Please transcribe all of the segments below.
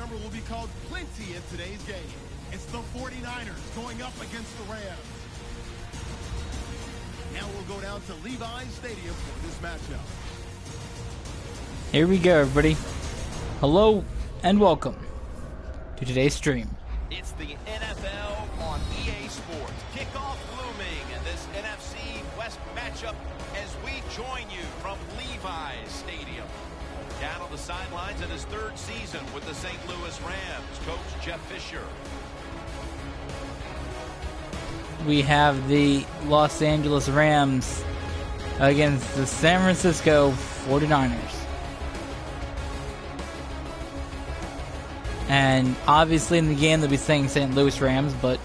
number will be called plenty in today's game. It's the 49ers going up against the Rams. Now we'll go down to Levi's Stadium for this matchup. Here we go, everybody. Hello and welcome to today's stream. It's the NFL on EA Sports. Kickoff looming in this NFC West matchup as we join you from Levi's Stadium. Down on the sidelines in his third season with the St. Louis Rams, Coach Jeff Fisher. We have the Los Angeles Rams against the San Francisco 49ers. And obviously in the game they'll be saying St. Louis Rams, but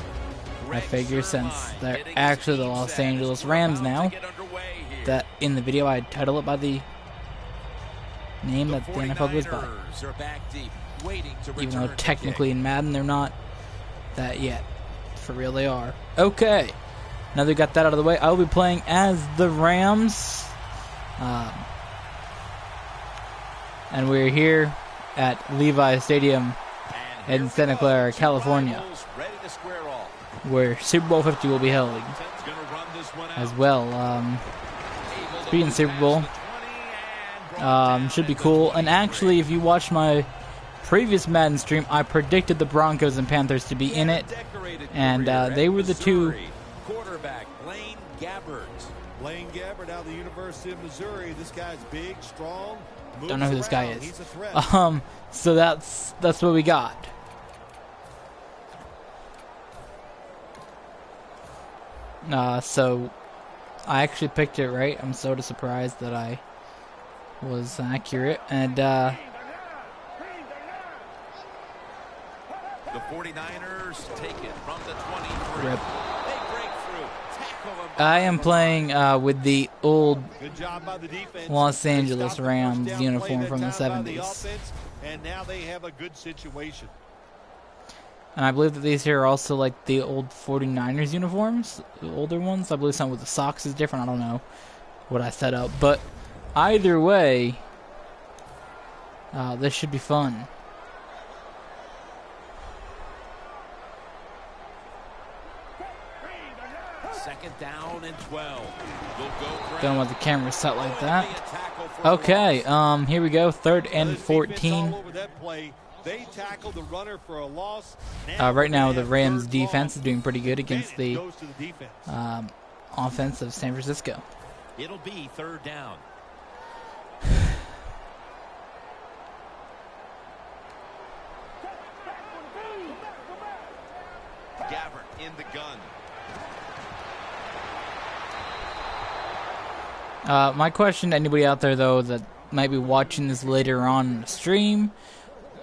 I figure since they're actually the Los Angeles Rams now, that in the video I title it by the name that the NFL goes by. Even though technically in Madden they're not that yet. For real they are. Okay. Now they got that out of the way. I will be playing as the Rams. And we're here at Levi's Stadium in Santa Clara, California, where Super Bowl 50 will be held as well. Speaking of Super Bowl, should be cool. And actually, if you watched my previous Madden stream, I predicted the Broncos and Panthers to be in it, and they were the two. Quarterback Blaine Gabbert. Blaine Gabbert out of the University of Missouri. This guy's big, strong. Don't know who this guy is. So that's what we got. So I actually picked it right. I'm sort of surprised that I was accurate. And the 49ers take it from the 23. Rip. They break through. Tackle him. I am playing with the old Los Angeles Rams uniform from the 70s. And now they have a good situation. And I believe that these here are also like the old 49ers uniforms, the older ones. I believe some with the socks is different. I don't know what I set up. But either way, this should be fun. Second down and 12. Don't want the camera set like that. Okay, here we go. 3rd and 14. They tackled the runner for a loss. Right now, the Rams defense is doing pretty good against the offense of San Francisco. It'll be 3rd down. Gabbert in the gun. My question to anybody out there, though, that might be watching this later on in the stream,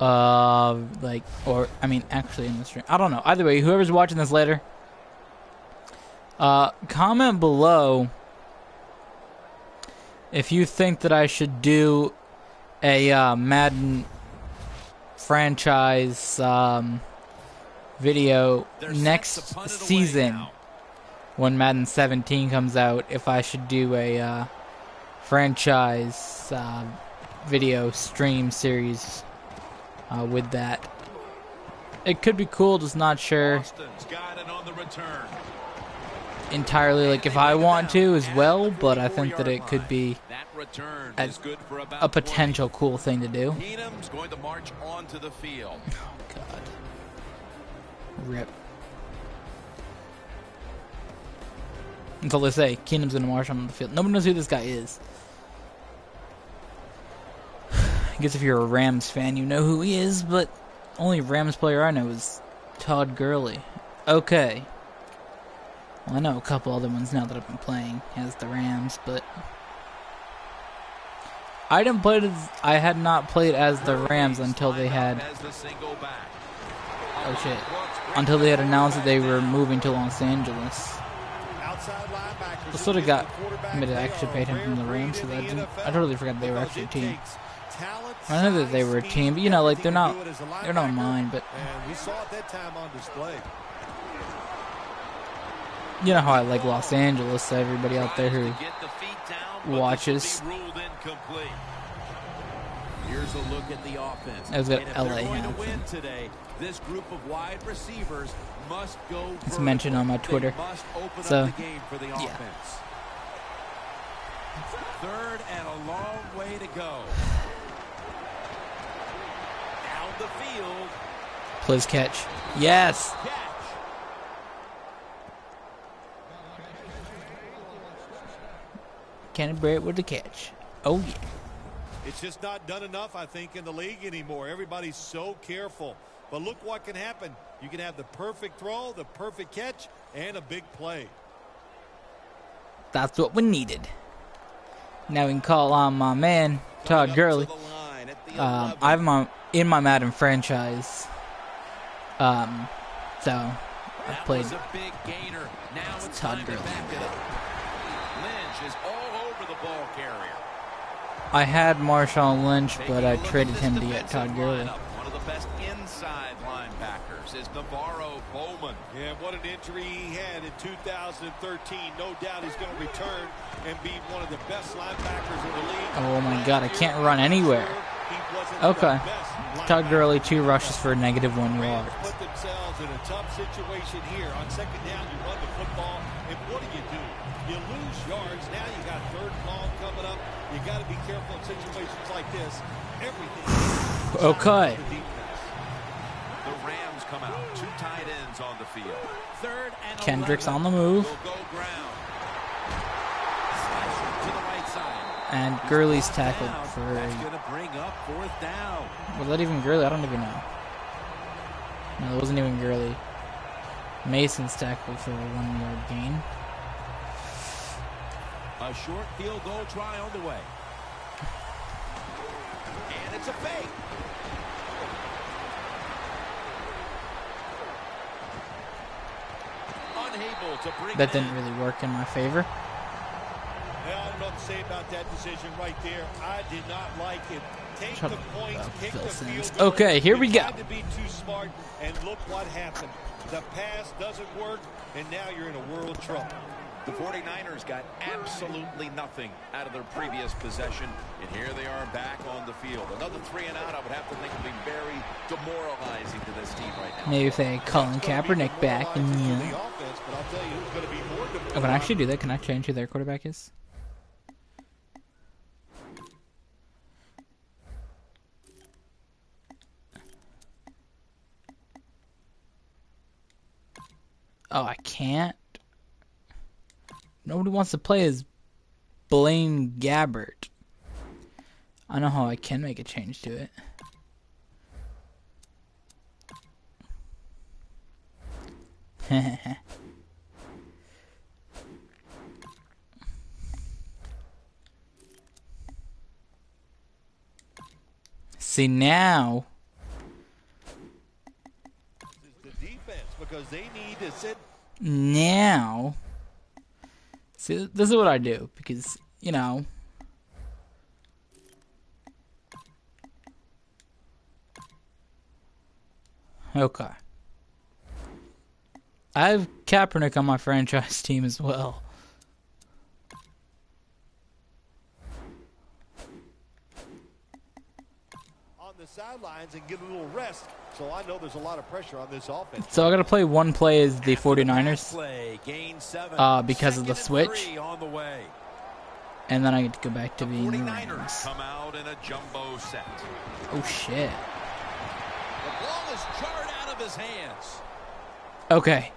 actually in the stream, I don't know. Either way, whoever's watching this later, comment below if you think that I should do a Madden franchise video next season. When Madden 17 comes out, if I should do a franchise video stream series with that. It could be cool, just not sure entirely like if I want to as well, but I think that it could be a potential cool thing to do. Keenum's going to march onto the field. Oh, God. Rip. Until they say Keenum's going to march on the field. Nobody knows who this guy is. I guess if you're a Rams fan, you know who he is, but only Rams player I know is Todd Gurley. Okay. Well, I know a couple other ones now that I've been playing as the Rams, but I had not played as the Rams until they had until they had announced that they were moving to Los Angeles. I sort of got me to actually pay attention to the Rams, so I totally forgot they were actually a team. I know that they were a team, but you know, like they're not mine, but you know how I like Los Angeles, so everybody out there who watches. Here's a look at the offense. That was at And if LA. they're going to win today, this group of wide receivers must go. It's mentioned on my Twitter. They must open So, up the game for the offense. Third and a long way to go. Down the field. Please catch. Yes. Catch. Kenny Barrett with the catch. Oh, yeah. It's just not done enough, I think, in the league anymore. Everybody's so careful. But look what can happen. You can have the perfect throw, the perfect catch, and a big play. That's what we needed. Now we can call on my man, Todd Gurley. I have him in my Madden franchise. So I've played a big gainer. Now it's Todd time to Gurley. back it up. Lynch is all over the ball carrier. I had Marshawn Lynch, but I traded him to get Todd Gurley. One of the best inside linebackers is Navarro Bowman. Yeah, what an injury he had in 2013. No doubt he's going to return and be one of the best linebackers in the league. Oh my God, I can't run anywhere. Okay. Todd Gurley, 2 rushes for -1 yard. Put themselves in a tough situation here. On second down, you run the football, and what do? You lose yards. Now you got third and long coming up. You got to be careful in situations like this. Everything. Okay. The Rams come out. 2 tight ends on the field. Third and Kendrick's 11. on the move. Will go ground. Slice it to the right side. And Gurley's tackled for That's going to bring up 4th down. Was that even Gurley? I don't even know. No, it wasn't even Gurley. Mason's tackled for a 1-yard gain. A short field goal try on the way. And it's a fake. Unable to bring That didn't really work in my favor. Yeah, I don't know what to say about that decision right there. I did not like it. Take Shut the up, points, kick the Phil field Simms. goal. Okay, here we You go. tried to be too smart, and look what happened. The pass doesn't work, and now you're in a world of trouble. The 49ers got absolutely nothing out of their previous possession, and here they are back on the field. Another 3 and out, I would have to think, would be very demoralizing to this team right now. Maybe if they had Colin Kaepernick back and I can actually do that. Can I change who their quarterback is? Oh, I can't. Nobody wants to play as Blaine Gabbert. I know how I can make a change to it. See now. The defense, because they need to sit. Now. See, this is what I do because, you know. Okay. I have Kaepernick on my franchise team as well. On the sidelines and get a little rest. So I know there's a lot of pressure on this offense. So I got to play one play as the 49ers Play, gain 7. because of the switch. On the way. And then I get to go back to being the 49ers Rams. come out in a jumbo set. Oh, shit. The ball is jarred out of his hands. Okay.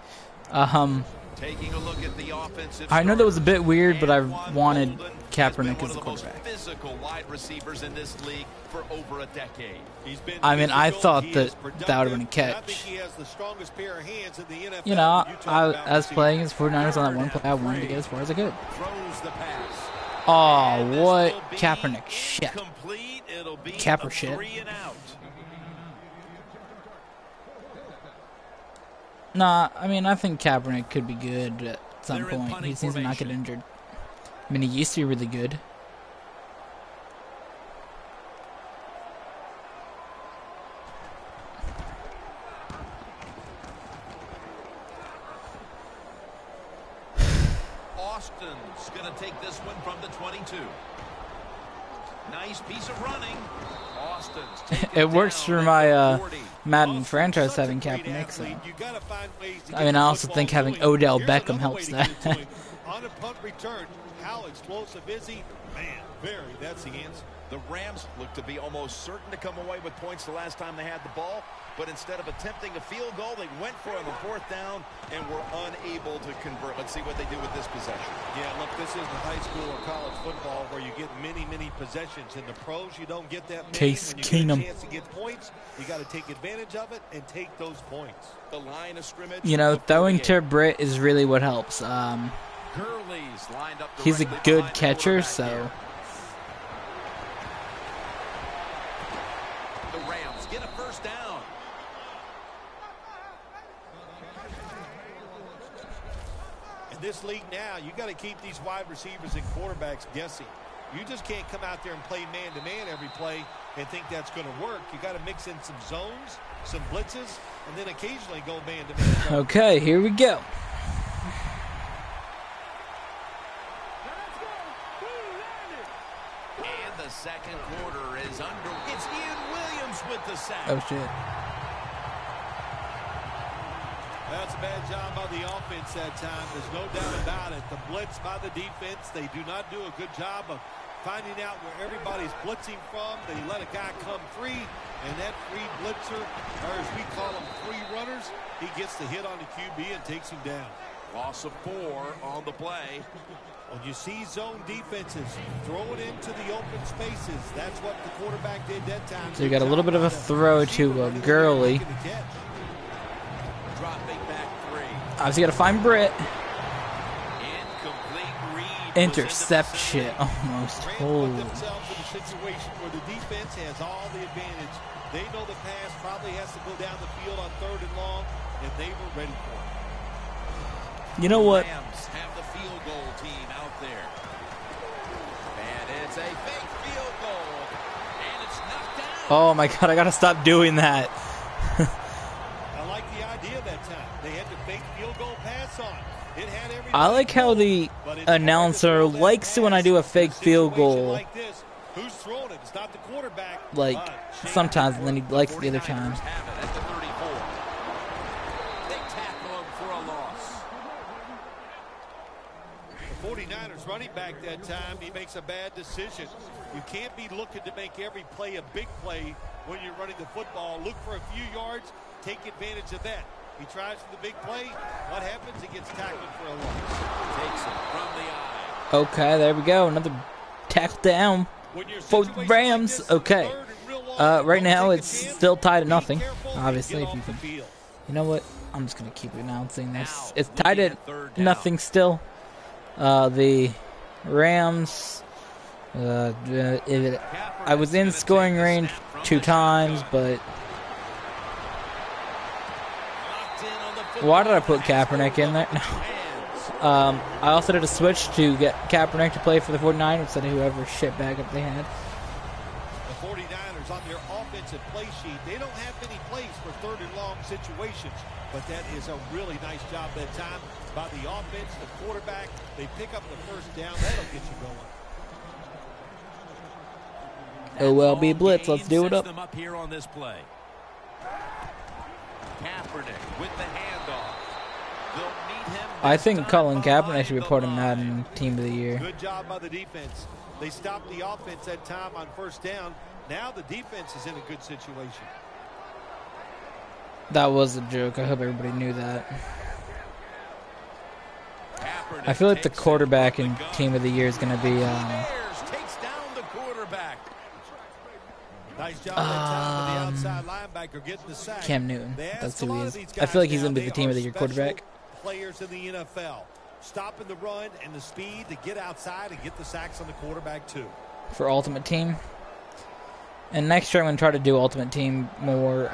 Taking a look at the offensive I know that was a bit weird, but I Anquan wanted Boldin Kaepernick has as the been one of the quarterback. most physical wide receivers in this league for over a decade. He's been I mean, I physical, thought he that is productive, that would have been a and I think catch. he has the strongest pair of hands in the NFL. You know, when you talk about as receiving. playing as 49ers on that one play, I wanted to get as far as I could. Throws the pass. Oh, And this what will be Kaepernick shit. incomplete. It'll be Capper a shit. 3 and out. Nah, I mean, I think Kaepernick could be good at some They're in point. punting He seems to not get formation. injured. I mean, he used to be really good. Austin's going to take this one from the 22. Nice piece of running. It works for my Madden franchise having Kaepernick. So. I mean, I also think having Odell Beckham helps that. On a punt return, how explosive is he? Man, very. That's the answer. The Rams look to be almost certain to come away with points the last time they had the ball, but instead of attempting a field goal, they went for it on the 4th down and were unable to convert. Let's see what they do with this possession. Yeah, look, this isn't high school or college football where you get many possessions. In the pros, you don't get that many. Case when you Keenum. get a chance to get points, you got to take advantage of it and take those points. The line of scrimmage. You know, throwing to Britt is really what helps. Gurley's lined up He's a good catcher, so. The Rams get a first down. In this league now, you got to keep these wide receivers and quarterbacks guessing. You just can't come out there and play man-to-man every play and think that's going to work. You got to mix in some zones, some blitzes, and then occasionally go man-to-man. Okay, here we go. And the second quarter is under. It's Ian Williams with the sack. Oh, shit. That's a bad job by the offense that time. There's no doubt about it. The blitz by the defense, they do not do a good job of finding out where everybody's blitzing from. They let a guy come free, and that free blitzer, or as we call them, free runners, he gets the hit on the QB and takes him down. Loss of 4 on the play. When you see zone defenses, throw it into the open spaces. That's what the quarterback did that time. So you got a little bit of a throw to Gurley. Dropping back 3. Obviously, got to find Britt. Incomplete read. Interception, almost. Holy. Put themselves in a situation where the defense has all the advantage. They know the pass probably has to go down the field on 3rd and long, and they were ready for it. You know what? Rams have the field goal team out there. And it's a fake field goal. And it's knocked down. Oh my god, I gotta stop doing that. I like the idea that time. They had the fake field goal pass on. It had everything. I like how the announcer likes it when I do a fake field goal. Like this, who's throwing it? It's not the quarterback. Like, sometimes, and then he likes it the other time. Have it at the 34. They tackle him for a loss. The 49ers running back that time, he makes a bad decision. You can't be looking to make every play a big play when you're running the football. Look for a few yards, take advantage of that. He tries for the big play. What happens? He gets tackled for a loss. Takes it from the eye. Okay, there we go. Another tackle down for the Rams. Okay. Right now, it's still tied at nothing. Obviously, if you can. You know what? I'm just going to keep announcing this. It's tied at nothing still. The Rams, I was in scoring range 2 times, but why did I put Kaepernick in there? No. I also did a switch to get Kaepernick to play for the 49ers instead of whoever shitbag up they had. The 49ers on their offensive play sheet, they don't have many plays for 3rd and long situations, but that is a really nice job that time by the offense, the quarterback. They pick up the first down. That'll get you going. OLB blitz. Let's do it up. Them up here on this play. Kaepernick with the handoff. They'll meet him. I think Colin Kaepernick should be part of Madden Team of the Year. Good job by the defense. They stopped the offense that time on 1st down. Now the defense is in a good situation. That was a joke. I hope everybody knew that. I feel like the quarterback in Team of the Year is going to be takes down the quarterback. Nice job that time with the outside linebacker getting the sack. Cam Newton. That's who he is. I feel like he's going to be the Team of the Year quarterback. Players in the NFL stopping the run and the speed to get outside and get the sacks on the quarterback too. For Ultimate Team. And next year I'm going to try to do Ultimate Team more.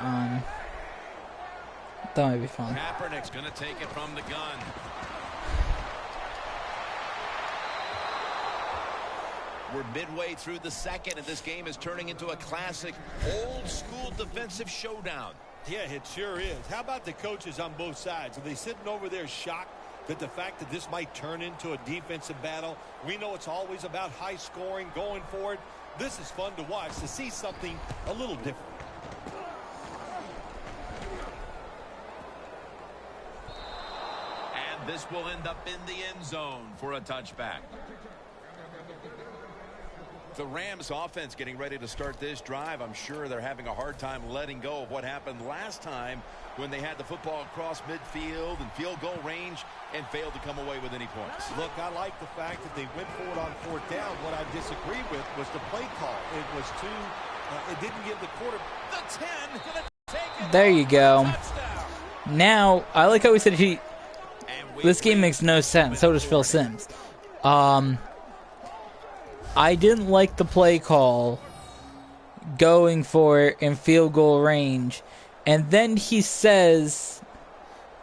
That might be fun. Kaepernick's going to take it from the gun. We're midway through the second, and this game is turning into a classic old-school defensive showdown. Yeah, it sure is. How about the coaches on both sides? Are they sitting over there shocked that the fact that this might turn into a defensive battle? We know it's always about high scoring, going for it. This is fun to watch, to see something a little different. And this will end up in the end zone for a touchback. The Rams offense getting ready to start this drive. I'm sure they're having a hard time letting go of what happened last time when they had the football across midfield and field goal range and failed to come away with any points. Look, I like the fact that they went for it on 4th down. What I disagree with was the play call. It was too, it didn't give the quarter. The 10 gonna take it. There you go. Touchdown. Now, I like how we said this game makes no sense. So does Phil Simms. I didn't like the play call going for it in field goal range. And then he says,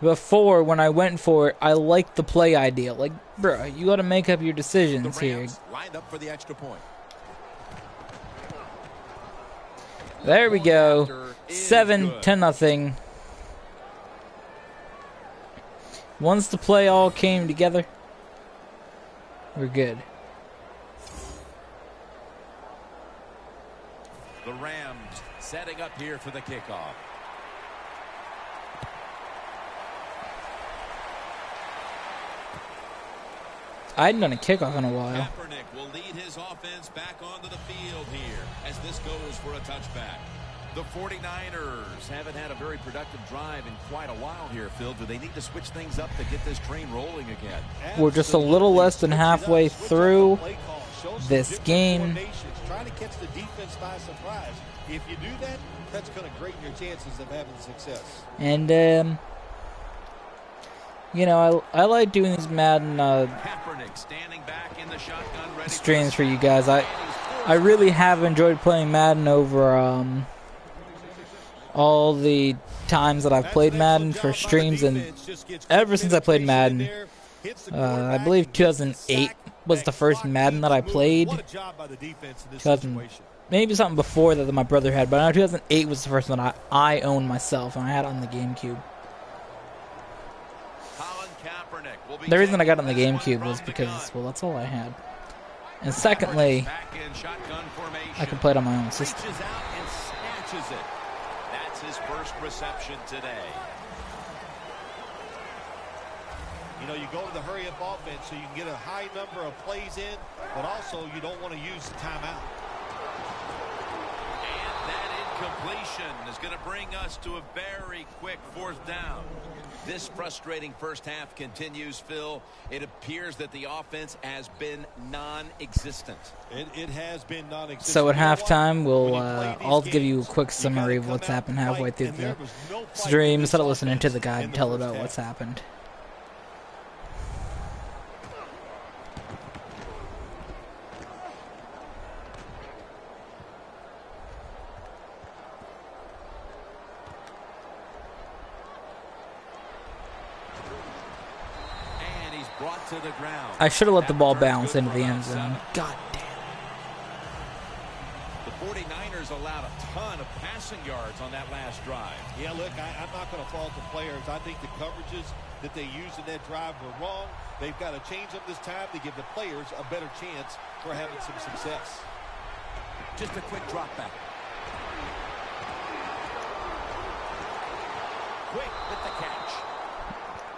before, when I went for it, I liked the play idea. Like, bro, you got to make up your decisions here. Lined up for the extra point. There we go. 7-0. Once the play all came together, we're good. The Rams setting up here for the kickoff. I hadn't done a kickoff in a while. Kaepernick will lead his offense back onto the field here as this goes for a touchback. The 49ers haven't had a very productive drive in quite a while here, Phil. Do they need to switch things up to get this train rolling again? We're just a little less than halfway through this game. Trying to catch the defense by surprise. If you do that, that's going to greaten your chances of having success. And, you know, I like doing these Madden standing back in the shotgun, ready streams for you guys. I really have enjoyed playing Madden over all the times that I've played Madden for streams, and ever since I played Madden, I believe 2008 was the first Madden that I played. 2000, maybe something before that my brother had, but I know 2008 was the first one I owned myself, and I had it on the GameCube. The reason I got on the GameCube was because, well, that's all I had. And secondly, I can play it on my own system. That's his first reception today. You know, you go to the hurry-up offense so you can get a high number of plays in, but also you don't want to use the timeout. And that incompletion is going to bring us to a very quick 4th down. This frustrating first half continues, Phil. It appears that the offense has been non-existent. It has been non-existent. So at halftime, I'll give you a quick summary of what's happened halfway through the stream instead of listening to the guy tell about what's happened. Brought to the ground. I should have let the ball bounce into the end zone. God damn it. The 49ers allowed a ton of passing yards on that last drive. Yeah, look, I'm not going to fault the players. I think the coverages that they used in that drive were wrong. They've got to change them this time to give the players a better chance for having some success. Just a quick drop back. Quick with the catch.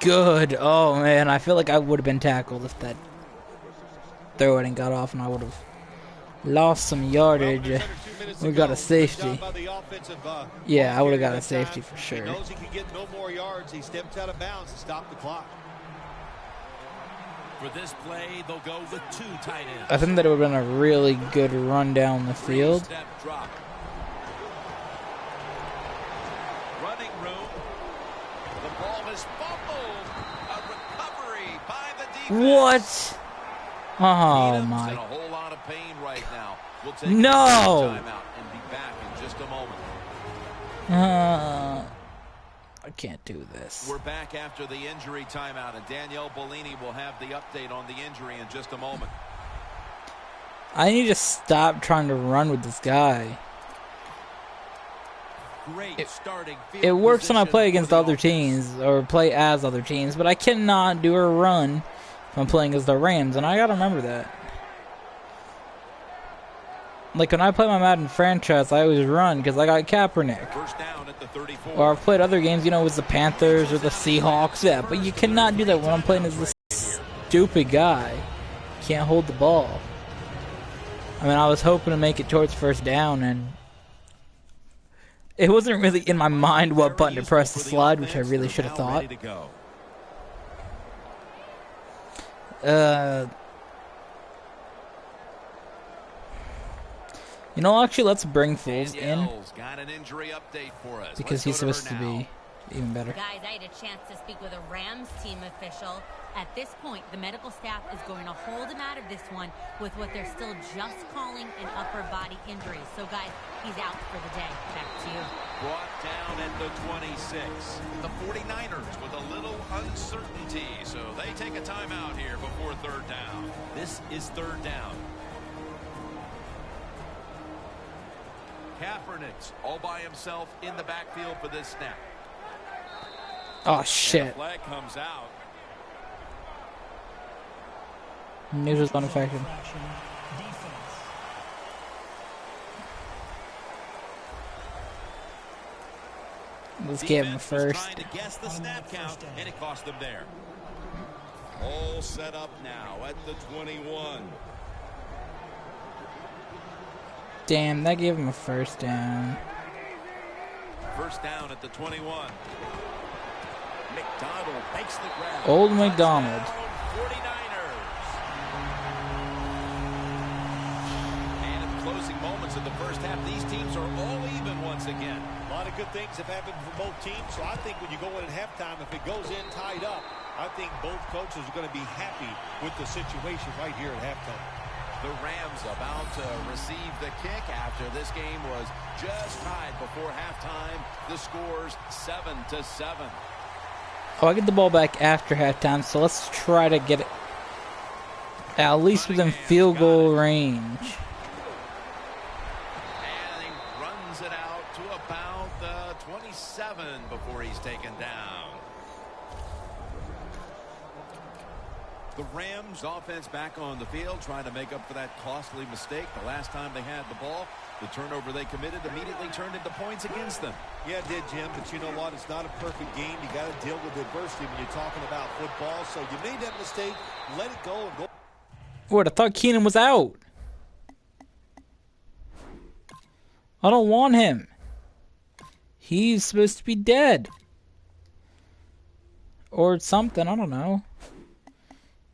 Good. Oh, man. I feel like I would have been tackled if that throw hadn't got off, and I would have lost some yardage. We got a safety. Yeah, I would have got a safety for sure. He knows he can get no more yards. He stepped out of bounds to stop the clock. For this play, they'll go with 2 tight ends. I think that it would have been a really good run down the field. Step drop. Running room. The ball is fumbled. A recovery by the defense. What? Oh Needham's my. in a whole lot of pain right now. We'll take No. a timeout and be back in just a moment. I can't do this. We're back after the injury timeout, and Danielle Bellini will have the update on the injury in just a moment. I need to stop trying to run with this guy. Great starting field It works when I position play against for the other offense. teams or play as other teams, but I cannot do a run if I'm playing as the Rams, and I gotta remember that. Like when I play my Madden franchise, I always run because I got Kaepernick. First down at the 34. Or I've played other games, you know, with the Panthers or the Seahawks. Yeah, but you cannot do that when I'm playing as this stupid guy. Can't hold the ball. I mean, I was hoping to make it towards first down, and it wasn't really in my mind what button to press to slide, which I really should have thought. You know, actually, let's bring Foles in because he's supposed to be even better. Guys, I had a chance to speak with a Rams team official. At this point, the medical staff is going to hold him out of this one with what they're still just calling an upper body injury. So, guys, he's out for the day. Back to you. Brought down at the 26. The 49ers with a little uncertainty, so they take a timeout here before third down. This is third down. Kaepernick's all by himself in the backfield for this snap. Oh, shit. Flag comes out. News was unaffected. Let's give him first. Trying to guess the snap count, and it cost them there. All set up now at the 21. Damn, that gave him a first down. First down at the 21. McDonald makes the grab. Old McDonald. 49ers. And in the closing moments of the first half, these teams are all even once again. A lot of good things have happened for both teams, so I think when you go in at halftime, if it goes in tied up, I think both coaches are going to be happy with the situation right here at halftime. The Rams about to receive the kick after this game was just tied before halftime. The score's 7-7. Oh, I get the ball back after halftime, so let's try to get it at least within field goal range. And he runs it out to about the 27 before he's taken down. The Rams offense back on the field trying to make up for that costly mistake. The last time they had the ball, the turnover they committed immediately turned into points against them. Yeah, it did, Jim, but you know what? It's not a perfect game. You got to deal with adversity when you're talking about football. So you made that mistake, let it go and go. What, I thought Keenan was out. I don't want him. He's supposed to be dead. Or something, I don't know.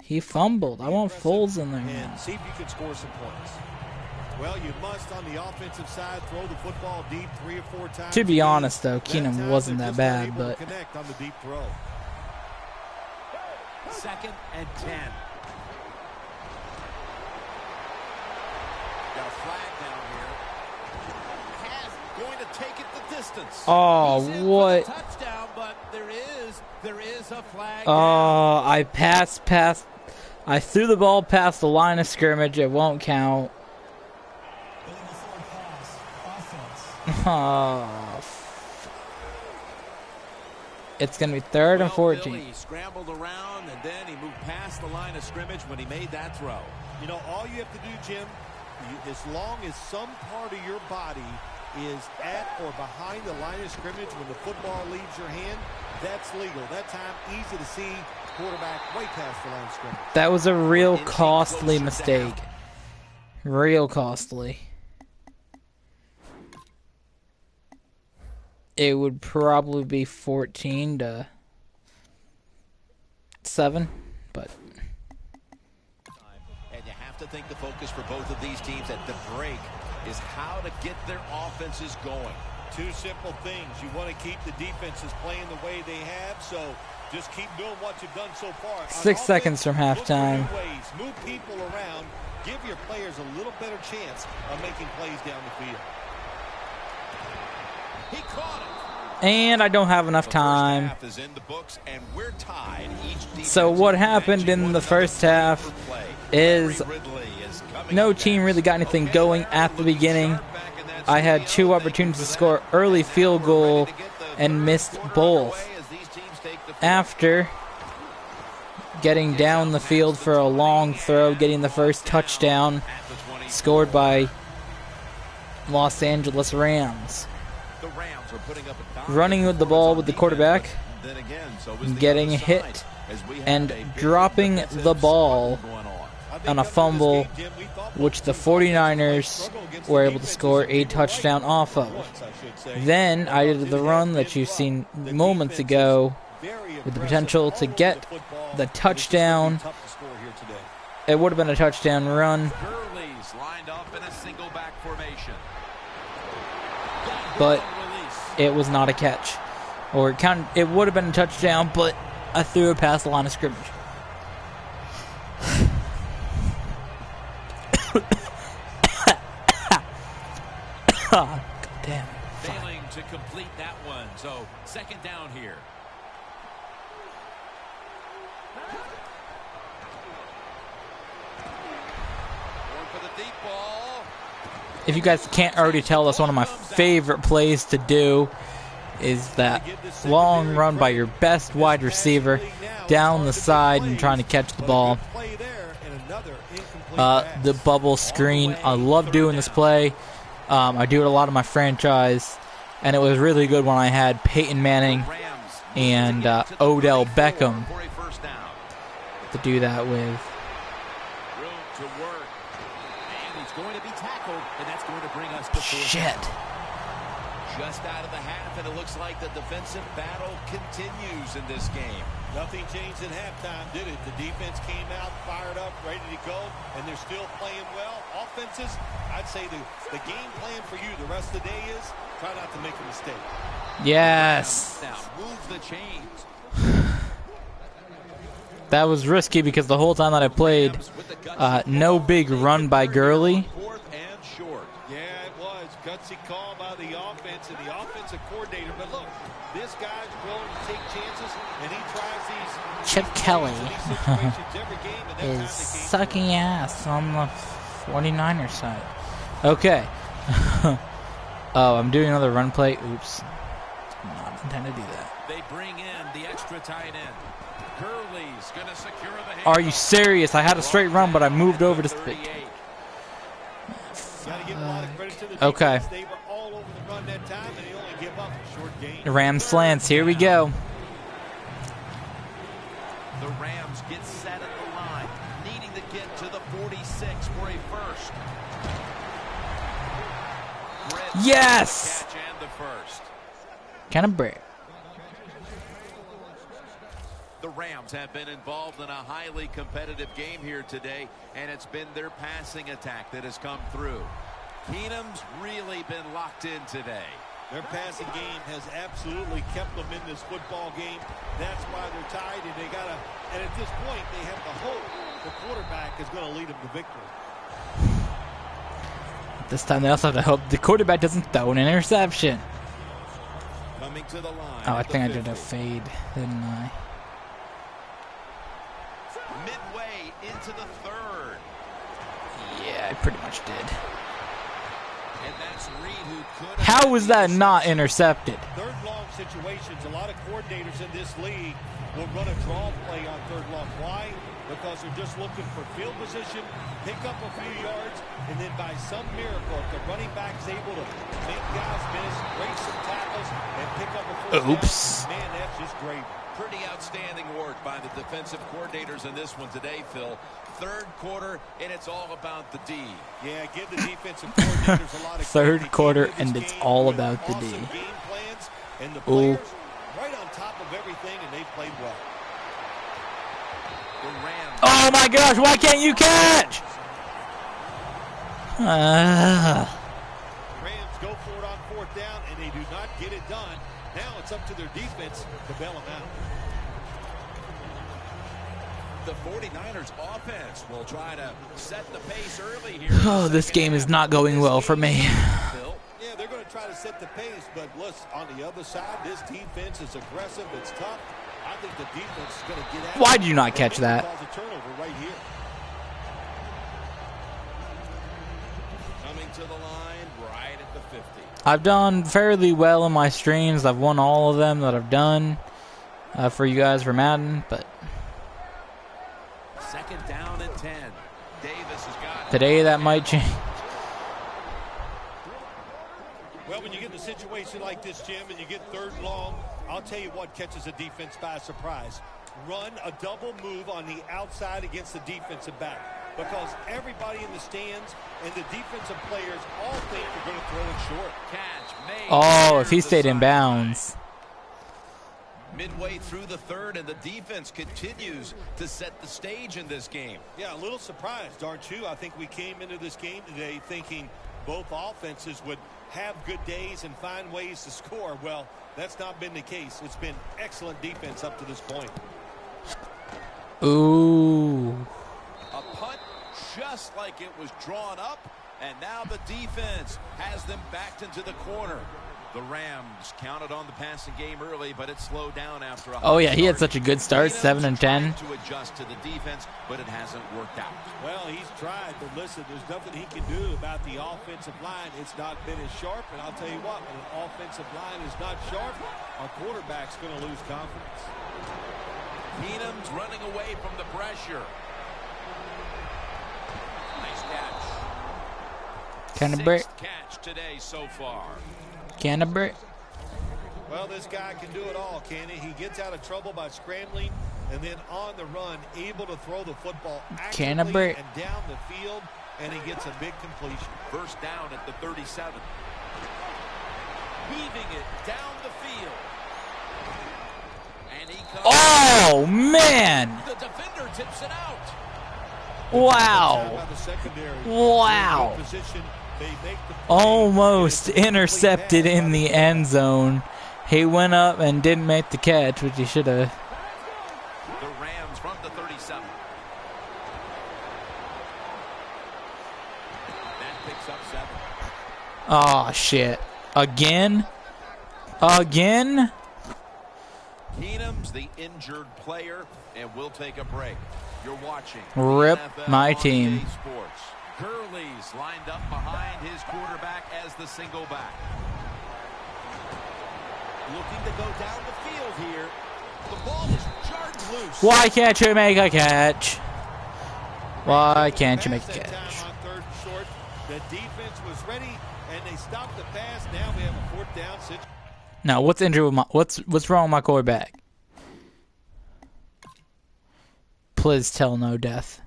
He fumbled. I want Foles in there. And see if you can score some points. Well, you must on the offensive side throw the football deep 3 or 4 times. To be honest, though, Keenan wasn't that bad, but connect on the deep throw. 2nd and 10. Got a flag down here. Has going to take it the distance. oh, what? Touchdown, but there is a flag. Oh, I passed past. I threw the ball past the line of scrimmage. It won't count. Oh, it's going to be 3rd and 14. Billy scrambled around, and then he moved past the line of scrimmage when he made that throw. You know, all you have to do, Jim, as long as some part of your body is at or behind the line of scrimmage when the football leaves your hand, that's legal. That time, easy to see quarterback way past the line of scrimmage. That was a real costly mistake. Real costly. It would probably be 14-7, but. And you have to think the focus for both of these teams at the break is how to get their offenses going. 2 simple things. You want to keep the defenses playing the way they have, so just keep doing what you've done so far. 6 seconds from halftime. Move people around. Give your players a little better chance of making plays down the field. He caught it. And I don't have enough time. Is in the books, and we're tied. So what happened in the first half is no team really got anything going at the beginning. I had 2 opportunities to score early field goal and missed both. After getting down the field for a long throw, getting the first touchdown, scored by Los Angeles Rams. The Rams are putting up a Running with the ball with the quarterback, then again, so is the getting other hit, side, as we have and a big dropping defensive the ball struggle going on. on a fumble, which the 49ers were able to score a touchdown off of. Then I did the run that you've seen moments ago with the potential to get the touchdown. It would have been a touchdown run, Gurley's lined up in a single back formation. but it was not a catch. Or it would have been a touchdown, but I threw it past the line of scrimmage. God damn. Failing to complete that one. So, second down here. Going for the deep ball. If you guys can't already tell, that's one of my favorite plays to do, is that long run by your best wide receiver down the side and trying to catch the ball. The bubble screen, I love doing this play. I do it a lot in my franchise, and it was really good when I had Peyton Manning and Odell Beckham to do that with. Room to work. And he's going to be tackled, and that's going to bring us to Shit. just out of the half, and it looks like the defensive battle continues in this game. Nothing changed at halftime, did it? The defense came out, fired up, ready to go, and they're still playing well. Offenses, I'd say the game plan for you the rest of the day is try not to make a mistake. Yes. Now, move the chains. That was risky because the whole time that I played, no big run by Gurley. Fourth and short. Yeah, it was. Gutsy call by the offense and the offensive coordinator. But look, this guy's willing to take chances, and he tries these. Chip Kelly every game, and is sucking ass on the 49ers side. Okay. Oh, I'm doing another run play. Oops. I'm not intending to do that. They bring in the extra tight end. Gurley's going to secure the hand. Are you serious? I had a straight run, but I moved over to speed. Okay. They were all over the run that time, and they only give up a short gain. Ram slants. Here we go. The Rams get set at the line, needing to get to the 46 for a first. Yes! Catch and the first. Kind of break. The Rams have been involved in a highly competitive game here today, and it's been their passing attack that has come through. Keenum's really been locked in today. Their passing game has absolutely kept them in this football game. That's why they're tied, and and at this point, they have the hope the quarterback is going to lead them to victory. This time they also have to hope the quarterback doesn't throw an interception. Coming to the line. Oh, I think I did a fade, didn't I? Midway into the third. Yeah, I pretty much did. And that's Reed who could. How was that not intercepted? Third long situations, a lot of coordinators in this league will run a draw play on third long. Why? Because they're just looking for field position, pick up a few yards, and then by some miracle, if the running back's able to make guys miss, break some tackles, and pick up a first Oops. down, man, that's just gravy. Pretty outstanding work by the defensive coordinators in this one today, Phil. Third quarter, and it's all about the D. Yeah, give the defensive coordinators a lot of Third credit. quarter, They came and into it's this all game with about the D. awesome game plans, and the Ooh. players right on top of everything, and they've played well. The Rams. Oh my gosh, why can't you catch? Rams go for it on fourth down, and they do not get it done. Now it's up to their defense to bail them out. The 49ers offense will try to set the pace early here. Oh, this game is not going well for me. Phil. Yeah, they're going to try to set the pace, but listen, on the other side, this defense is aggressive. It's tough. I think the defense is going to get out. Why did you not catch that? Cause a turnover right here. Coming to the line right at the 50. I've done fairly well in my streams. I've won all of them that I've done for you guys for Madden, but Second down and 10. Davis has got it. today that might change. situation like this, Jim, and you get third and long, I'll tell you what catches a defense by surprise. Run a double move on the outside against the defensive back. Because everybody in the stands and the defensive players all think they're going to throw it short. Catch made. Oh, if he stayed in bounds. Midway through the third, and the defense continues to set the stage in this game. Yeah, a little surprised, aren't you? I think we came into this game today thinking both offenses would have good days and find ways to score. Well, that's not been the case. It's been excellent defense up to this point. Ooh. A punt just like it was drawn up, and now the defense has them backed into the corner. The Rams counted on the passing game early, but it slowed down after a Oh yeah, he had such a good start, 7 and 10. To adjust to the defense, but it hasn't worked out. Well, he's tried, but listen, there's nothing he can do about the offensive line. It's not been as sharp, and I'll tell you what, when an offensive line is not sharp, our quarterback's going to lose confidence. Keenum's running away from the pressure. Nice catch. Canterbury. Sixth catch today so far. Canterbury. Well, this guy can do it all, can he? He gets out of trouble by scrambling and then on the run, able to throw the football accurately and down the field, and he gets a big completion. First down at the 37. Weaving it down the field. And he comes. Oh, man. The defender tips it out. Wow. Wow. Almost intercepted in the end zone. He went up and didn't make the catch, which he should have. The Rams from the 37. That picks up 7. Oh, shit. Again? Again? Keenum's the injured player, and we'll take a break. You're watching Rip NFL my on team. EA Sports. Gurley's lined up behind his quarterback as the single back. Looking to go down the field here. The ball is jarred loose. Why can't you make a catch? Why can't you make a catch? On third and short, the defense was ready, and they stopped the pass. Now we have a fourth down situation. Now, what's injured with my what's wrong with my quarterback? Please tell no death.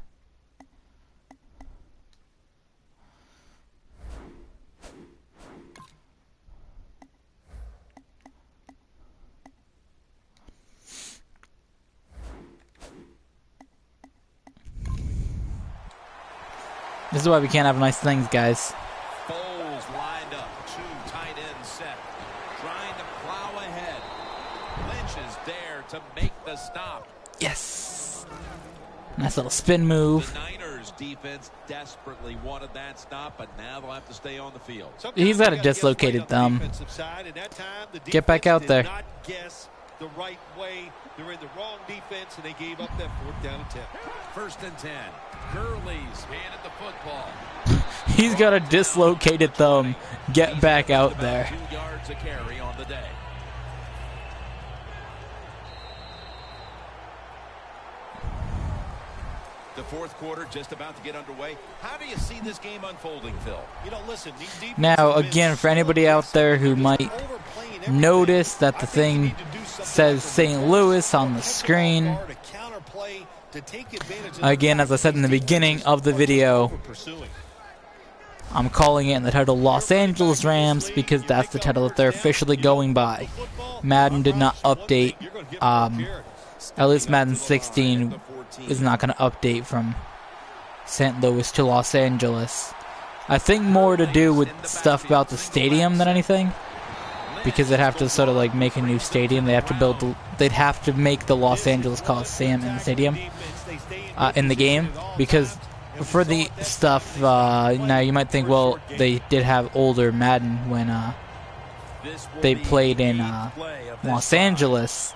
This is why we can't have nice things, guys. Foles lined up, 2 tight ends set, trying to plow ahead. Lynch is there to make the stop. Yes. Nice little spin move. The Niners defense desperately wanted that stop, but now they'll have to stay on the field. He's got a dislocated thumb. Get back out there. Not guess the right way. They're in the wrong defense, and they gave up that fourth down attempt. First and 10. Gurley's handed the football. He's got a dislocated thumb. Get back out there. 2 yards a carry on the day. The fourth quarter just about to get underway. How do you see this game unfolding, Phil? You know, listen, now, again, for anybody out there who might notice that the thing says St. Louis on the screen, again, as I said in the beginning of the video, I'm calling it in the title Los Angeles Rams because that's the title that they're officially going by. Madden did not update. At least Madden 16 is not going to update from St. Louis to Los Angeles. I think more to do with stuff about the stadium than anything, because they'd have to sort of like make a new stadium. They have to build. They'd have to make the Los Angeles Coliseum in the stadium in the game, because for the stuff now you might think, well, they did have older Madden when they played in Los Angeles,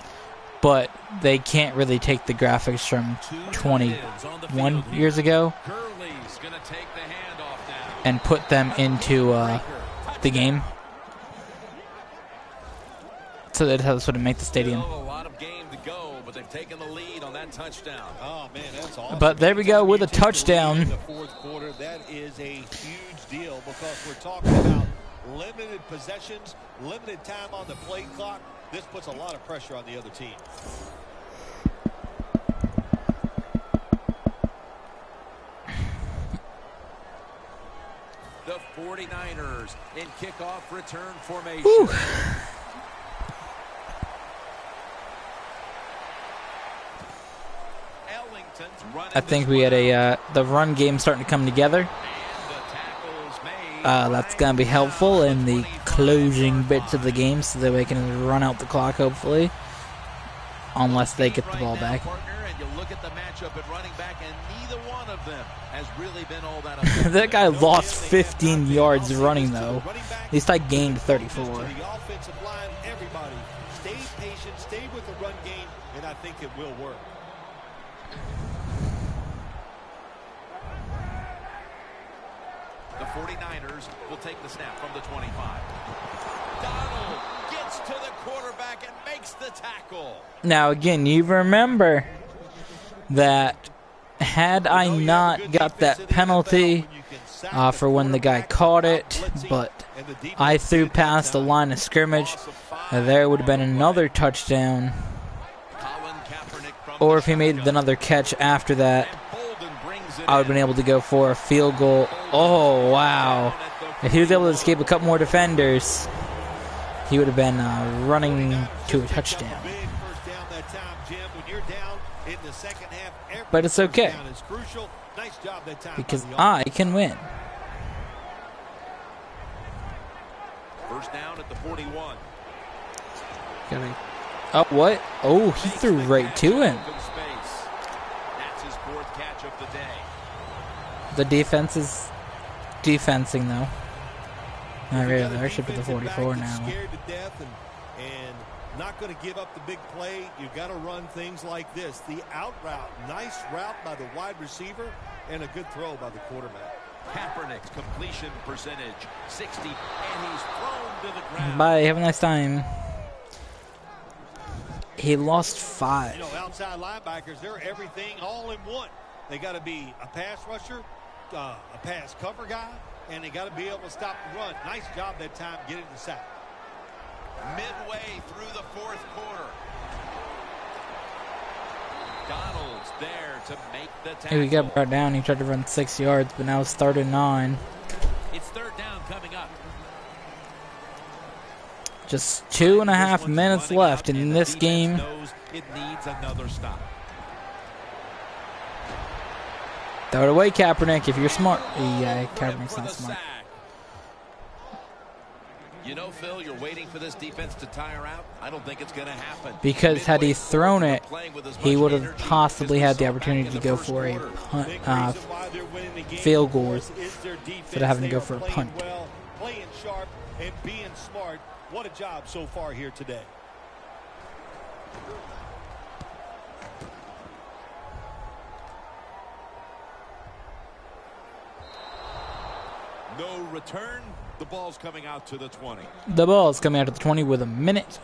but they can't really take the graphics from 21 years ago and put them into the game. So they'd have to sort of make the stadium. But there we go with a touchdown. That is a huge deal because we're talking about limited possessions, limited time on the play clock. This puts a lot of pressure on the other team. The 49ers in kickoff return formation. Whew. I think we had the run game starting to come together. That's going to be helpful in the closing bits of the game so that we can run out the clock, hopefully. Unless they get the ball back. That guy lost 15 yards running, though. At least I gained 34. Everybody stay patient, stay with the run game, and I think it will work. The 49ers will take the snap from the 25. Donald gets to the quarterback and makes the tackle. Now, again, you remember that had I not got that penalty for when the guy caught it, but I threw past the line of scrimmage, there would have been another touchdown. Or if he made another catch after that, I would have been able to go for a field goal. Oh, wow. If he was able to escape a couple more defenders, he would have been running to a touchdown. But it's okay, because I can win. First down at the 41. Oh, what? Oh, he threw right to him. That's his fourth catch of the day. The defense is defensing, though. Not really. I should put the 44 now. Scared to death and not going to give up the big play. You've got to run things like this. The out route, nice route by the wide receiver, and a good throw by the quarterback. Kaepernick's completion percentage, 60, and he's thrown to the ground. Bye. Have a nice time. He lost 5. You know, outside linebackers, they're everything all in one. They got to be a pass rusher, a pass cover guy, and they got to be able to stop the run. Nice job that time getting the sack. Midway through the fourth quarter. Donald's there to make the tackle. He got brought down. He tried to run 6 yards, but now it's 3rd and 9. It's third down coming up. Just 2.5 minutes left in this game. It needs another stop. Throw it away, Kaepernick, if you're smart. Yeah, Kaepernick's not smart. You know, Phil, you're waiting for this defense to tire out. I don't think it's going to happen. Because had he thrown it, he would have possibly had the opportunity to go for a punt, field goal instead of having to go for a punt. Playing sharp and being smart. What a job so far here today. No return. The ball's coming out to the 20. The ball's coming out to the 20 with a minute.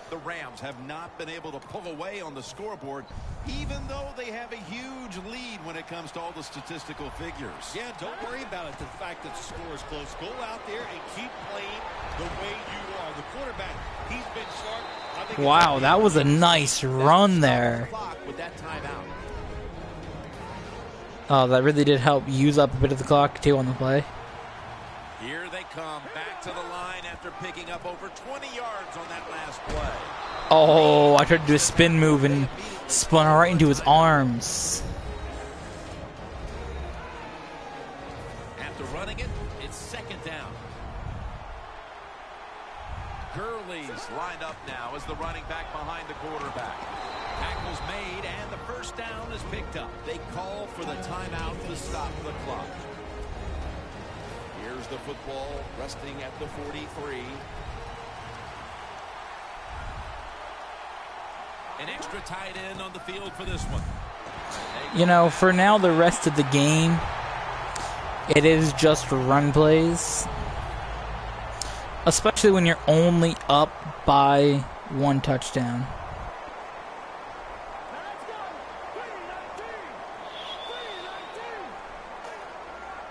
The Rams have not been able to pull away on the scoreboard, even though they have a huge lead when it comes to all the statistical figures. Yeah, don't worry about it. The fact that the score is close. Go out there and keep playing the way you are. The quarterback, he's been sharp. Wow, that was a nice run there. With that timeout. Oh, that really did help use up a bit of the clock, too, on the play. Here they come back to the line after picking up over 20 yards on that last play. Oh, I tried to do a spin move and spun right into his arms. After running it, it's second down. Gurley's lined up now as the running back behind the quarterback. Tackle's made, and the first down is picked up. They call for the timeout to stop the clock. Here's the football, resting at the 43. An extra tight end on the field for this one. You know, for now, the rest of the game, it is just run plays. Especially when you're only up by 1 touchdown.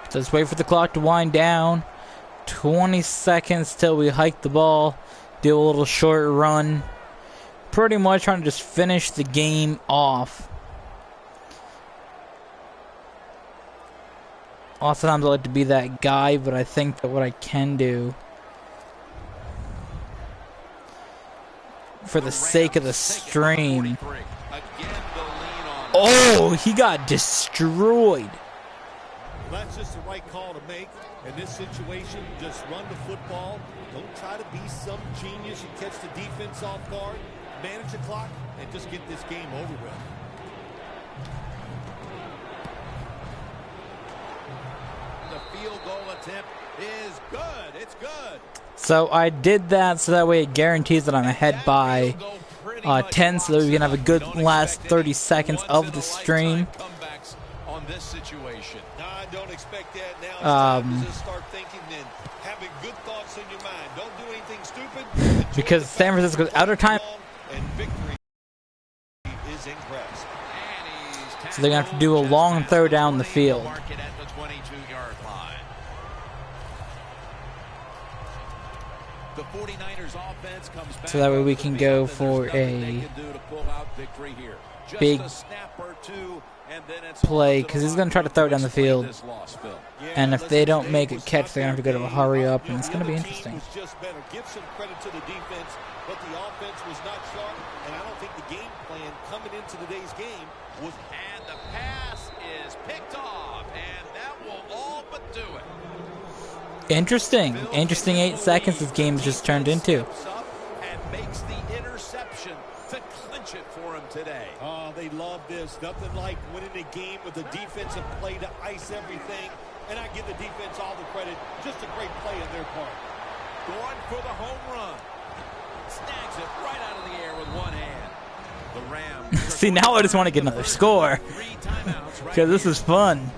Just wait for the clock to wind down. 20 seconds till we hike the ball, do a little short run. Pretty much trying to just finish the game off. Lots of times I like to be that guy, but I think that what I can do, for the sake of the stream. Oh, he got destroyed. That's just the right call to make. In this situation, just run the football. Don't try to be some genius and catch the defense off guard. Manage the clock and just get this game over with. The field goal attempt is good. It's good. So I did that so that way it guarantees that I'm ahead by 10, so that we can have a good last 30 seconds of the stream. On this situation. I don't expect that now. It's time to just start thinking and having good thoughts in your mind. Don't do anything stupid. Because San Francisco's out of time. And victory is impressed. So they're going to have to do a long throw down the field. The 49ers offense comes back, so that way we can go for a big play, because he's going to try to throw it down the field. And if they don't make a catch, they're going to have to go to a hurry up, and it's going to be interesting. Give some credit to the defense, but the offense was not sharp, and I don't think the game plan coming into today's game was. And the pass is picked off, and that will all but do it. Interesting. Interesting 8 seconds this game's just turned into. And makes the interception to clinch it for him today. Oh, they love this. Nothing like winning a game with a defensive play to ice everything. And I give the defense all the credit. Just a great play on their part. Going for the home run. Snags it right out of the air with one hand. The Rams. See, now I just want to get another score. Because this is fun.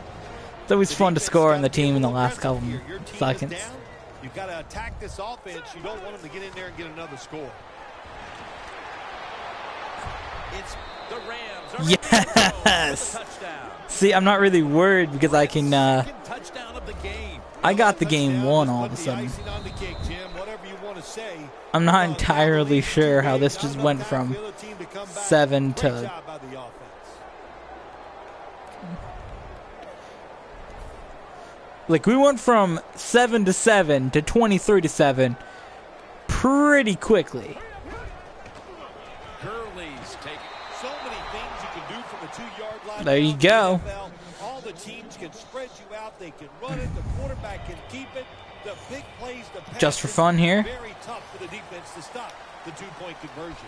It's always fun to score on the team in the last couple seconds. You've got to attack this offense. You don't want them to get in there and get another score. It's the Rams. Yes. See, I'm not really worried because I can. I got the game won all of a sudden. I'm not entirely sure how this just went from 7 to. Like, we went from 7 to 7 to 23 to 7 pretty quickly. There you go. All the teams can spread you out. They can run it. The quarterback can keep it. The big plays, the passes, just for fun here. Very tough for the defense to stop the two-point conversion.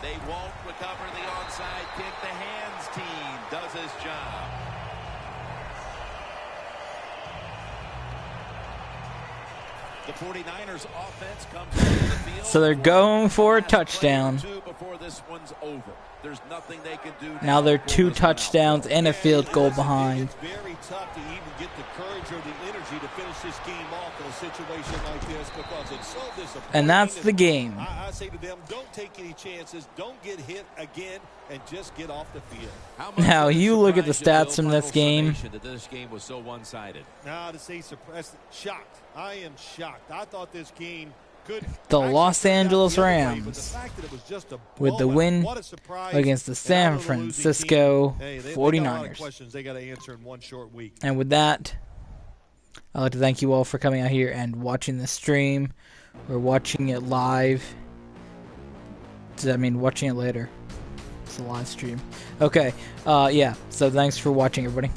They won't recover the onside kick. The hands team does his job. The 49ers offense comes onto the field. So they're going for a touchdown. Before this one's over. There's nothing they can do now they're 2 touchdowns and a field goal behind. It's very tough to even get the courage or the energy to finish this game off in a situation like this because it's so disappointing. And that's the game. I say to them, don't take any chances. Don't get hit again and just get off the field. Now you look at the stats from this game. That this game was so one-sided. Now to say surprised, shocked. I am shocked. I thought this game could. The Los Angeles Rams with the win against the San Francisco 49ers. They got to answer in one short week. And with that, I'd like to thank you all for coming out here and watching the stream. We're watching it live. Does that mean watching it later? It's a live stream. Okay. Yeah. So thanks for watching, everybody.